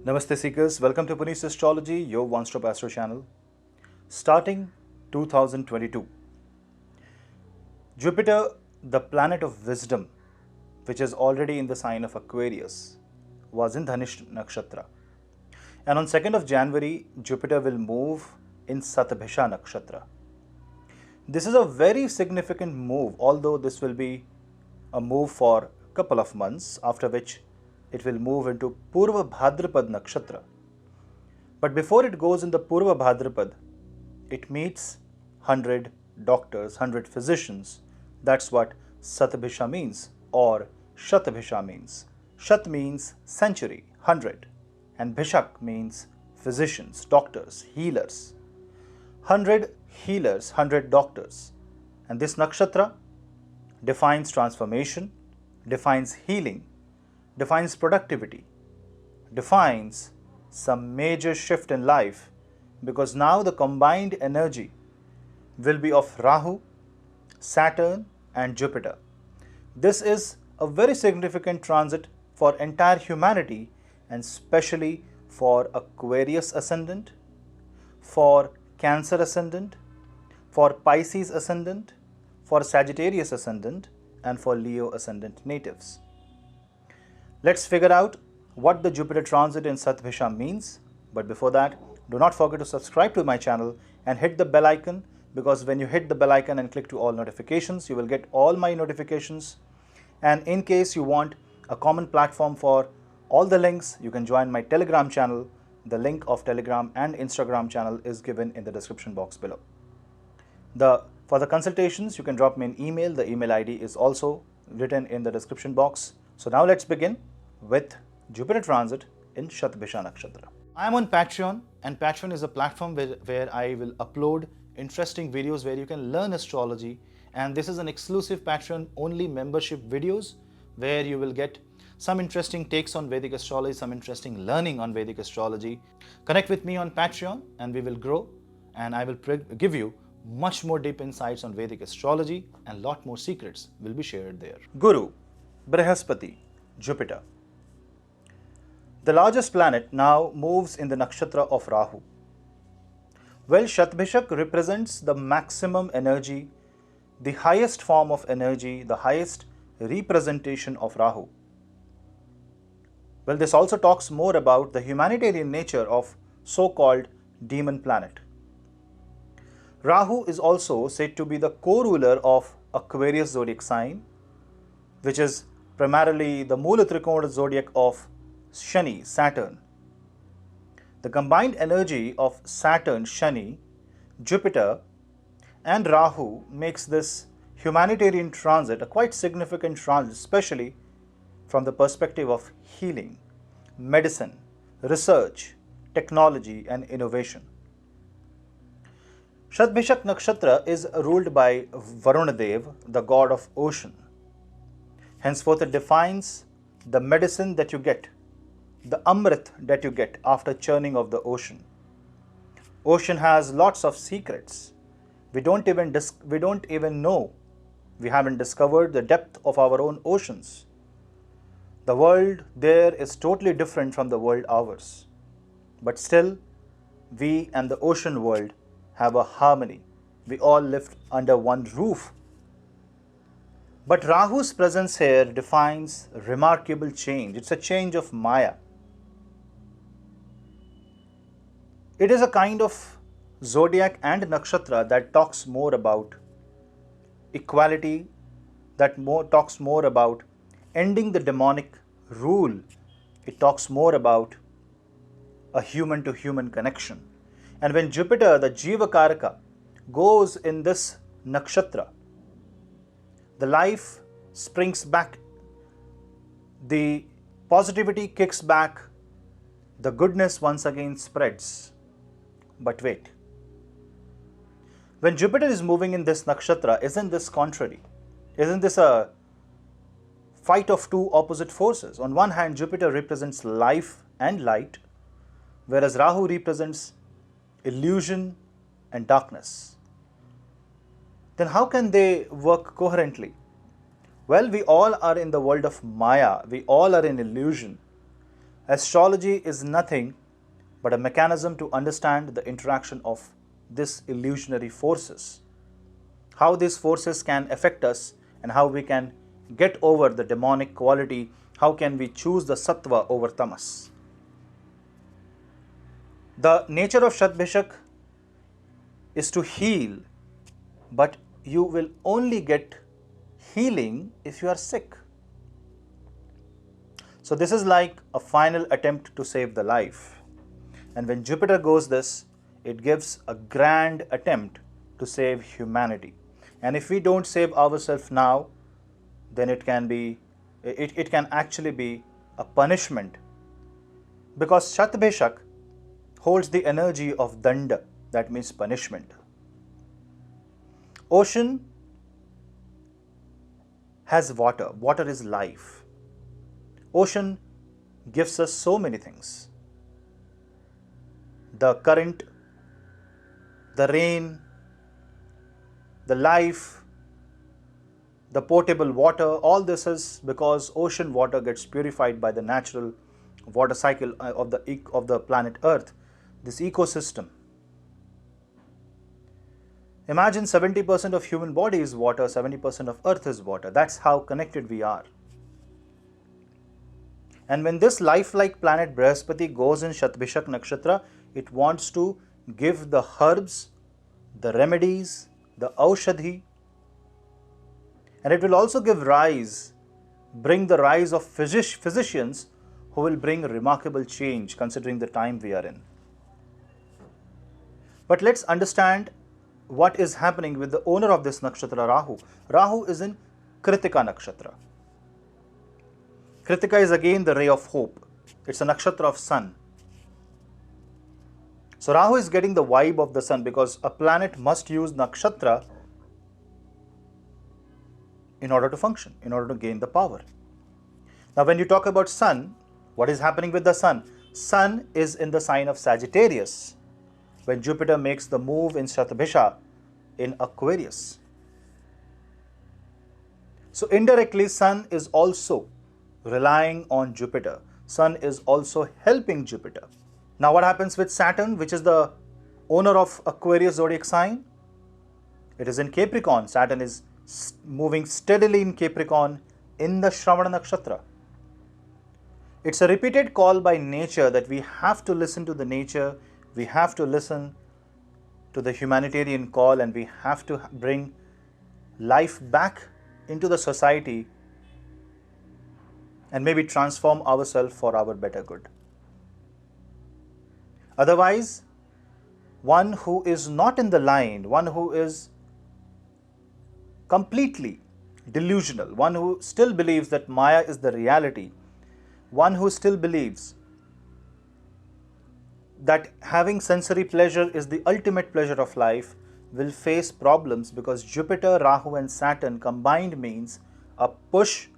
Namaste Seekers, welcome to Punneit Astrology, your one-stop astro channel. Starting 2022, Jupiter, the planet of wisdom, which is already in the sign of Aquarius, was in Dhanush Nakshatra. And on 2nd of January, Jupiter will move in Satabhisha Nakshatra. This is a very significant move, although this will be a move for a couple of months, after which it will move into Purva Bhadrapad Nakshatra. But before it goes in the Purva Bhadrapad, it meets 100 doctors, 100 physicians. That's what Satabhisha means, or Shatabhisha means. Shat means century, 100, and Bhishak means physicians, doctors, healers. 100 healers, 100 doctors. And this nakshatra defines transformation, defines healing, defines productivity, defines some major shift in life, because now the combined energy will be of Rahu, Saturn and Jupiter. This is a very significant transit for entire humanity, and especially for Aquarius ascendant, for Cancer ascendant, for Pisces ascendant, for Sagittarius ascendant and for Leo ascendant natives. Let's figure out what the Jupiter transit in Satabhisha means. But before that, do not forget to subscribe to my channel and hit the bell icon, because when you hit the bell icon and click to all notifications, you will get all my notifications. And in case you want a common platform for all the links, you can join my Telegram channel. The link of Telegram and Instagram channel is given in the description box below. For the consultations, you can drop me an email. The email ID is also written in the description box. So now let's begin with Jupiter transit in Shatabhisha Nakshatra. I am on Patreon, and Patreon is a platform where I will upload interesting videos where you can learn astrology. And this is an exclusive Patreon only membership videos where you will get some interesting takes on Vedic astrology, some interesting learning on Vedic astrology. Connect with me on Patreon and we will grow, and I will give you much more deep insights on Vedic astrology, and lot more secrets will be shared there. Guru, Brihaspati, Jupiter. The largest planet now moves in the nakshatra of Rahu. Well, Shatabhisha represents the maximum energy, the highest form of energy, the highest representation of Rahu. Well, this also talks more about the humanitarian nature of so-called demon planet. Rahu is also said to be the co-ruler of Aquarius zodiac sign, which is primarily the Mula Trikona zodiac of Shani, Saturn. The combined energy of Saturn, Shani, Jupiter and Rahu makes this humanitarian transit a quite significant transit, especially from the perspective of healing, medicine, research, technology and innovation. Satabhisha Nakshatra is ruled by Varunadev, the god of ocean. Henceforth, it defines the medicine that you get, the amrit that you get after churning of the ocean. Ocean has lots of secrets. We don't even know. We haven't discovered the depth of our own oceans. The world there is totally different from the world ours. But still, we and the ocean world have a harmony. We all live under one roof. But Rahu's presence here defines remarkable change. It's a change of Maya. It is a kind of zodiac and nakshatra that talks more about equality, that talks more about ending the demonic rule. It talks more about a human to human connection. And when Jupiter, the Jiva Karaka, goes in this nakshatra, the life springs back, the positivity kicks back, the goodness once again spreads. But wait, when Jupiter is moving in this nakshatra, isn't this contrary? Isn't this a fight of two opposite forces? On one hand, Jupiter represents life and light, whereas Rahu represents illusion and darkness. Then how can they work coherently? Well, we all are in the world of Maya. We all are in illusion. Astrology is nothing but a mechanism to understand the interaction of these illusionary forces, how these forces can affect us and how we can get over the demonic quality, how can we choose the sattva over tamas. The nature of Shatabhisha is to heal, but you will only get healing if you are sick. So this is like a final attempt to save the life. And when Jupiter goes this, it gives a grand attempt to save humanity. And if we don't save ourselves now, then it can actually be a punishment. Because Shatabhisha holds the energy of danda, that means punishment. Ocean has water. Water is life. Ocean gives us so many things. The current, the rain, the life, the potable water, all this is because ocean water gets purified by the natural water cycle of the planet Earth, this ecosystem. Imagine 70% of human body is water, 70% of Earth is water. That's how connected we are. And when this lifelike planet Brihaspati goes in Satabhisha Nakshatra, it wants to give the herbs, the remedies, the aushadhi, and it will also bring the rise of physicians who will bring remarkable change considering the time we are in. But let's understand what is happening with the owner of this nakshatra, Rahu. Rahu is in Kritika Nakshatra. Kritika is again the ray of hope. It's a nakshatra of sun. So Rahu is getting the vibe of the sun because a planet must use nakshatra in order to function, in order to gain the power. Now when you talk about sun, what is happening with the sun? Sun is in the sign of Sagittarius when Jupiter makes the move in Satabhisha in Aquarius. So indirectly, sun is also relying on Jupiter. Sun is also helping Jupiter. Now what happens with Saturn, which is the owner of Aquarius zodiac sign? It is in Capricorn. Saturn is moving steadily in Capricorn in the Shravana Nakshatra. It's a repeated call by nature that we have to listen to the nature, we have to listen to the humanitarian call, and we have to bring life back into the society and maybe transform ourselves for our better good. Otherwise, one who is not in the line, one who is completely delusional, one who still believes that Maya is the reality, one who still believes that having sensory pleasure is the ultimate pleasure of life, will face problems because Jupiter, Rahu and Saturn combined means a push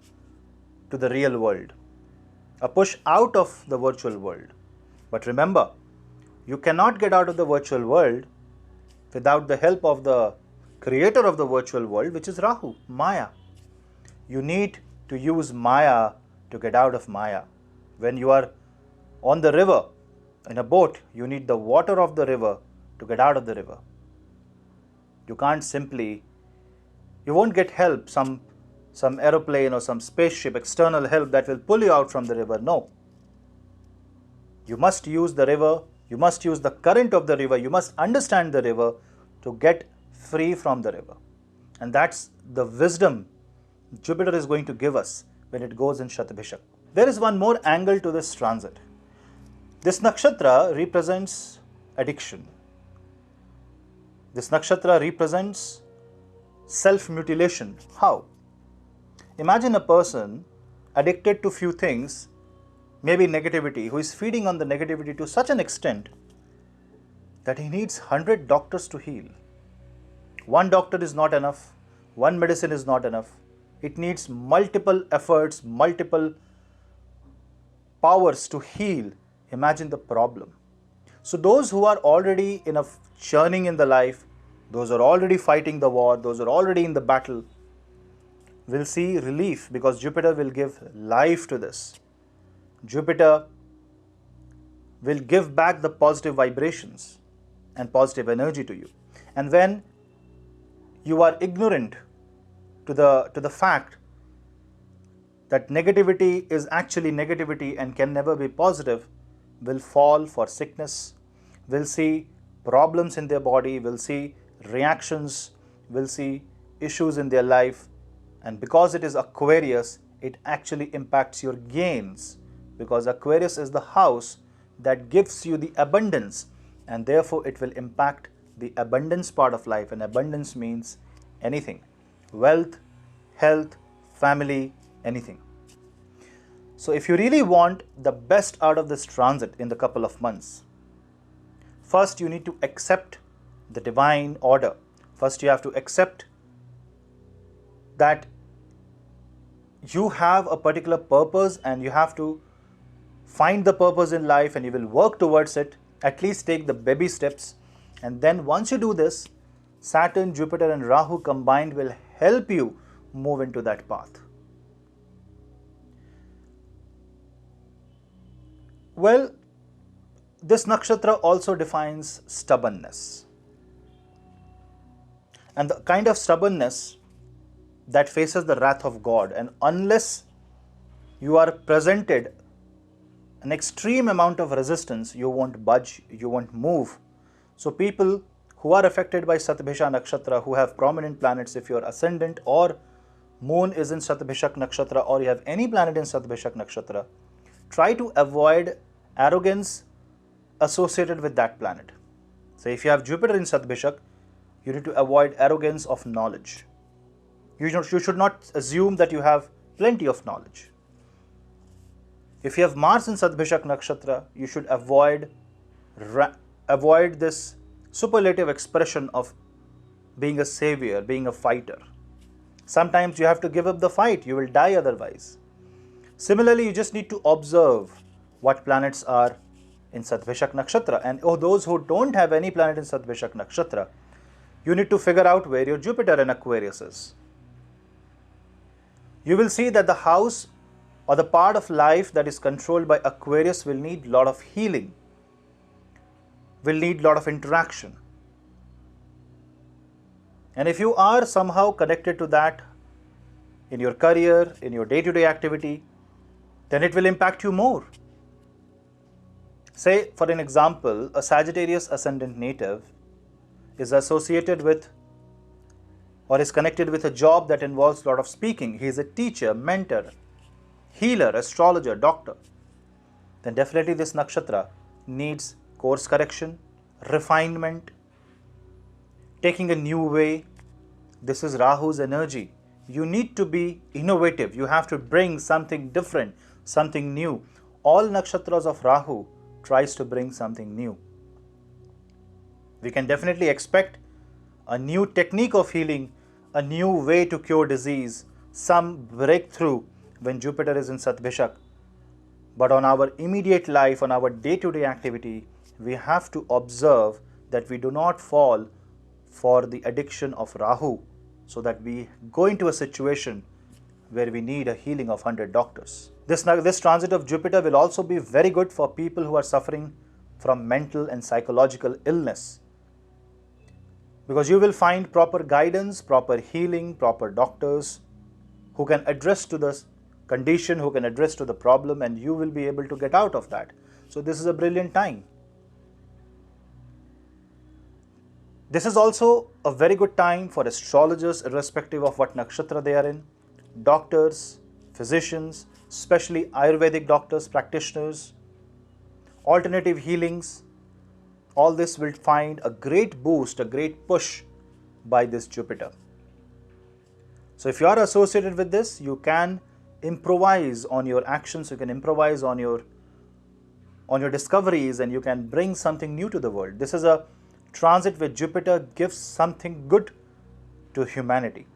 to the real world, a push out of the virtual world. But remember, you cannot get out of the virtual world without the help of the creator of the virtual world, which is Rahu, Maya. You need to use Maya to get out of Maya. When you are on the river, in a boat, you need the water of the river to get out of the river. You can't simply, you won't get help, some aeroplane or some spaceship, external help that will pull you out from the river. No. You must use the river, you must use the current of the river, you must understand the river to get free from the river. And that's the wisdom Jupiter is going to give us when it goes in Shatabhisha. There is one more angle to this transit. This nakshatra represents addiction. This nakshatra represents self-mutilation. How? Imagine a person addicted to few things, maybe negativity, who is feeding on the negativity to such an extent that he needs 100 doctors to heal. One doctor is not enough. One medicine is not enough. It needs multiple efforts, multiple powers to heal. Imagine the problem. So those who are already in a churning in the life, those are already fighting the war, those are already in the battle, will see relief because Jupiter will give life to this. Jupiter will give back the positive vibrations and positive energy to you. And when you are ignorant to the fact that negativity is actually negativity and can never be positive, will fall for sickness, will see problems in their body, will see reactions, will see issues in their life. And because it is Aquarius, it actually impacts your gains, because Aquarius is the house that gives you the abundance, and therefore it will impact the abundance part of life. And abundance means anything: wealth, health, family, anything. So if you really want the best out of this transit in the couple of months, first you need to accept the divine order. First you have to accept that you have a particular purpose and you have to find the purpose in life, and you will work towards it. At least take the baby steps. And then once you do this, Saturn, Jupiter and Rahu combined will help you move into that path. Well, this nakshatra also defines stubbornness, and the kind of stubbornness that faces the wrath of God. And unless you are presented an extreme amount of resistance, you won't budge, you won't move. So people who are affected by Satabhisha Nakshatra, who have prominent planets, if your ascendant or moon is in Satabhisha Nakshatra, or you have any planet in Satabhisha Nakshatra, try to avoid arrogance associated with that planet. So if you have Jupiter in Satabhisha, you need to avoid arrogance of knowledge. You should not assume that you have plenty of knowledge. If you have Mars in Satabhisha Nakshatra, you should avoid this superlative expression of being a savior, being a fighter. Sometimes you have to give up the fight, you will die otherwise. Similarly, you just need to observe what planets are in Satabhisha Nakshatra. And those who don't have any planet in Satabhisha Nakshatra, you need to figure out where your Jupiter in Aquarius is. You will see that the house or the part of life that is controlled by Aquarius will need a lot of healing, will need a lot of interaction. And if you are somehow connected to that in your career, in your day-to-day activity, then it will impact you more. Say, for an example, a Sagittarius ascendant native is associated with or is connected with a job that involves a lot of speaking. He is a teacher, mentor, healer, astrologer, doctor. Then definitely this nakshatra needs course correction, refinement, taking a new way. This is Rahu's energy. You need to be innovative. You have to bring something different, something new. All nakshatras of Rahu tries to bring something new. We can definitely expect a new technique of healing, a new way to cure disease, some breakthrough when Jupiter is in Satabhisha. But on our immediate life, on our day-to-day activity, we have to observe that we do not fall for the addiction of Rahu, so that we go into a situation where we need a healing of 100 doctors. This transit of Jupiter will also be very good for people who are suffering from mental and psychological illness, because you will find proper guidance, proper healing, proper doctors who can address to the condition, who can address to the problem, and you will be able to get out of that. So this is a brilliant time. This is also a very good time for astrologers, irrespective of what nakshatra they are in, doctors, physicians, especially Ayurvedic doctors, practitioners, alternative healings. All this will find a great boost, a great push by this Jupiter. So if you are associated with this, you can improvise on your actions, you can improvise on your discoveries, and you can bring something new to the world. This is a transit where Jupiter gives something good to humanity.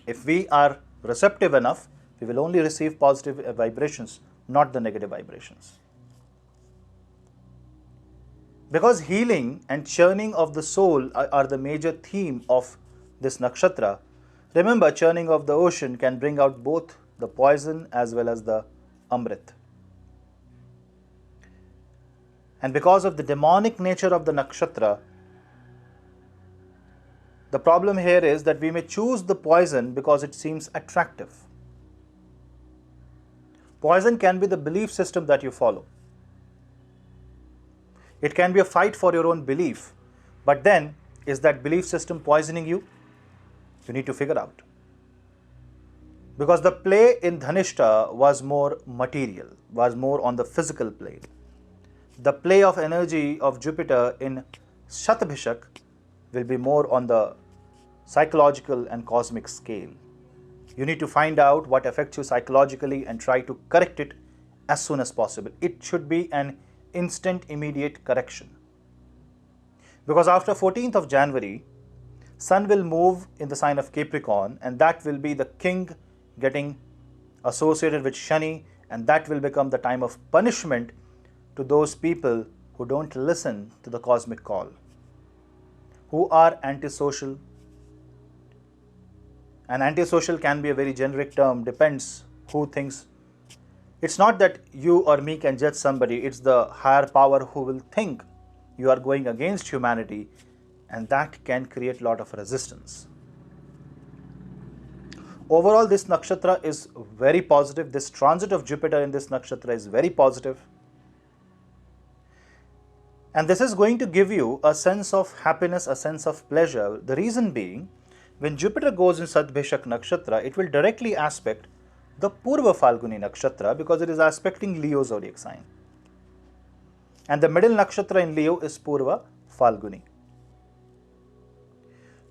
If we are receptive enough, we will only receive positive vibrations, not the negative vibrations. Because healing and churning of the soul are the major theme of this nakshatra, remember, churning of the ocean can bring out both the poison as well as the amrit. And because of the demonic nature of the nakshatra, the problem here is that we may choose the poison because it seems attractive. Poison can be the belief system that you follow. It can be a fight for your own belief. But then, is that belief system poisoning you? You need to figure out. Because the play in Dhanishta was more material, was more on the physical plane. The play of energy of Jupiter in Shatabhisha will be more on the psychological and cosmic scale. You need to find out what affects you psychologically and try to correct it as soon as possible. It should be an instant, immediate correction. Because after 14th of January, Sun will move in the sign of Capricorn, and that will be the king getting associated with Shani, and that will become the time of punishment to those people who don't listen to the cosmic call, who are antisocial. And antisocial can be a very generic term, depends who thinks. It's not that you or me can judge somebody, it's the higher power who will think you are going against humanity, and that can create a lot of resistance. Overall, this nakshatra is very positive. This transit of Jupiter in this nakshatra is very positive. And this is going to give you a sense of happiness, a sense of pleasure. The reason being, when Jupiter goes in Satabhisha Nakshatra, it will directly aspect the Purva Falguni Nakshatra because it is aspecting Leo zodiac sign. And the middle nakshatra in Leo is Purva Falguni.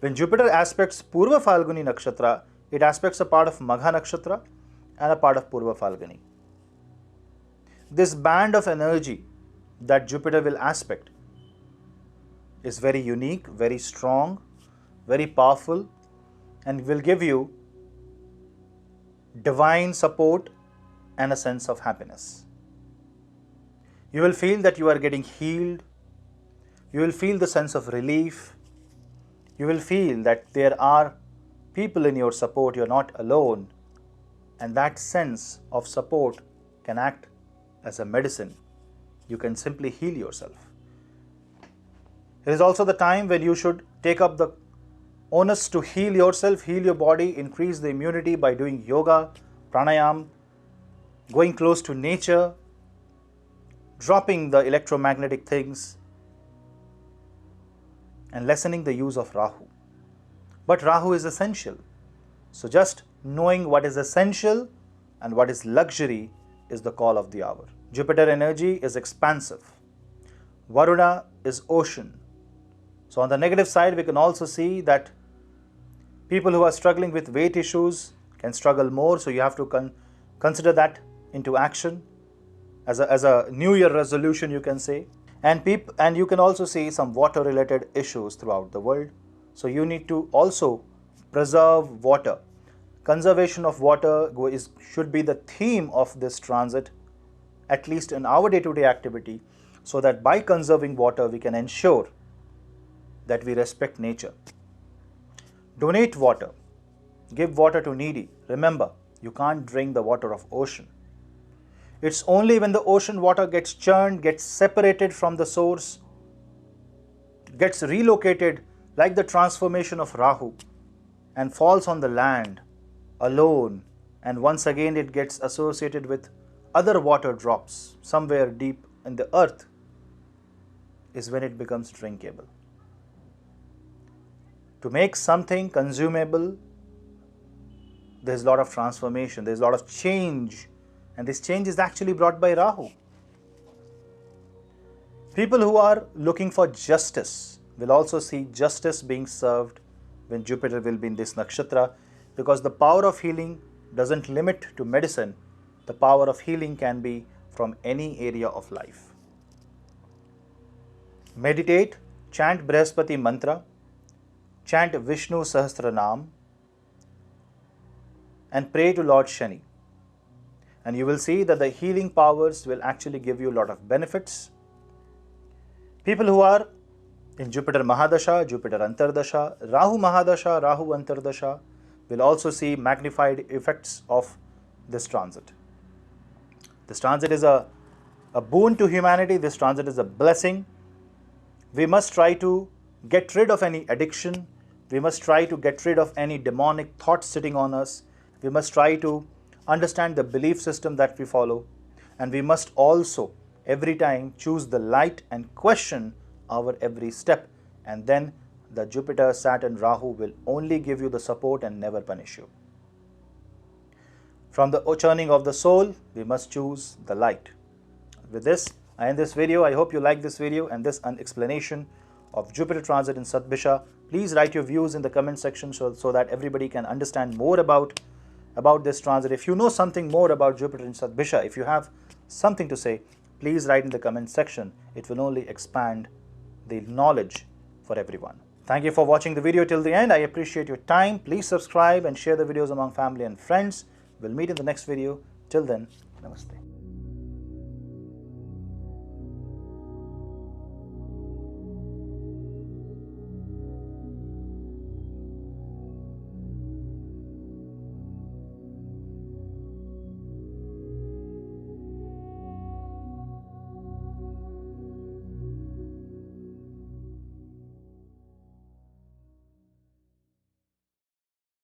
When Jupiter aspects Purva Falguni Nakshatra, it aspects a part of Magha Nakshatra and a part of Purva Falguni. This band of energy that Jupiter will aspect is very unique, very strong, very powerful, and will give you divine support and a sense of happiness. You will feel that you are getting healed. You will feel the sense of relief. You will feel that there are people in your support, you are not alone, and that sense of support can act as a medicine. You can simply heal yourself. It is also the time when you should take up the onus to heal yourself, heal your body, increase the immunity by doing yoga, pranayam, going close to nature, dropping the electromagnetic things, and lessening the use of Rahu. But Rahu is essential. So just knowing what is essential and what is luxury is the call of the hour. Jupiter energy is expansive. Varuna is ocean. So on the negative side, we can also see that people who are struggling with weight issues can struggle more. So you have to consider that into action as a New Year resolution, you can say. And you can also see some water related issues throughout the world. So you need to also preserve water. Conservation of water should be the theme of this transit, at least in our day-to-day activity, so that by conserving water, we can ensure that we respect nature. Donate water. Give water to needy. Remember, you can't drink the water of ocean. It's only when the ocean water gets churned, gets separated from the source, gets relocated like the transformation of Rahu and falls on the land alone, and once again it gets associated with other water drops somewhere deep in the earth, is when it becomes drinkable. To make something consumable, there's a lot of transformation, there's a lot of change, and this change is actually brought by Rahu. People who are looking for justice will also see justice being served when Jupiter will be in this nakshatra, because the power of healing doesn't limit to medicine. The power of healing can be from any area of life. Meditate, chant Brihaspati mantra, chant Vishnu Sahasranam, and pray to Lord Shani. And you will see that the healing powers will actually give you a lot of benefits. People who are in Jupiter Mahadasha, Jupiter Antardasha, Rahu Mahadasha, Rahu Antardasha will also see magnified effects of this transit. This transit is a a boon to humanity. This transit is a blessing. We must try to get rid of any addiction. We must try to get rid of any demonic thoughts sitting on us. We must try to understand the belief system that we follow. And we must also every time choose the light and question our every step. And then the Jupiter, Saturn, Rahu will only give you the support and never punish you. From the churning of the soul, we must choose the light. With this, I end this video. I hope you like this video and this explanation of Jupiter transit in Satabhisha. Please write your views in the comment section so that everybody can understand more about this transit. If you know something more about Jupiter in Satabhisha, if you have something to say, please write in the comment section. It will only expand the knowledge for everyone. Thank you for watching the video till the end. I appreciate your time. Please subscribe and share the videos among family and friends. We'll meet in the next video. Till then, namaste.